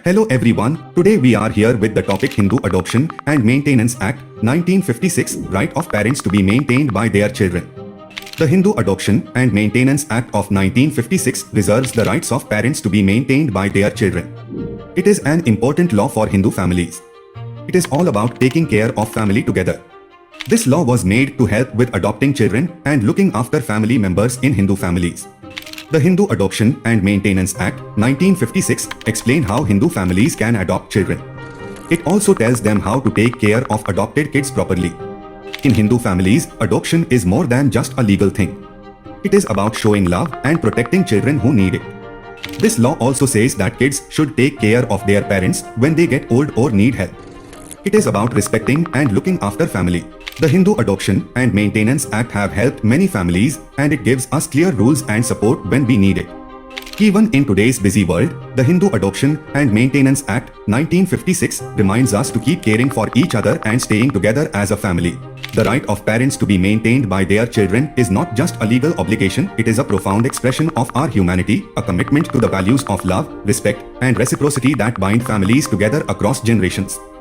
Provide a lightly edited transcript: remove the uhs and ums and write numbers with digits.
Hello everyone, today we are here with the topic Hindu Adoption and Maintenance Act 1956, right of parents to be maintained by their children. The Hindu Adoption and Maintenance Act of 1956 reserves the rights of parents to be maintained by their children. It is an important law for Hindu families. It is all about taking care of family together. This law was made to help with adopting children and looking after family members in Hindu families. The Hindu Adoption and Maintenance Act 1956 explain how Hindu families can adopt children. It also tells them how to take care of adopted kids properly. In Hindu families, adoption is more than just a legal thing. It is about showing love and protecting children who need it. This law also says that kids should take care of their parents when they get old or need help. It is about respecting and looking after family. The Hindu Adoption and Maintenance Act have helped many families, and it gives us clear rules and support when we need it. Even in today's busy world, the Hindu Adoption and Maintenance Act 1956 reminds us to keep caring for each other and staying together as a family. The right of parents to be maintained by their children is not just a legal obligation, it is a profound expression of our humanity, a commitment to the values of love, respect, and reciprocity that bind families together across generations.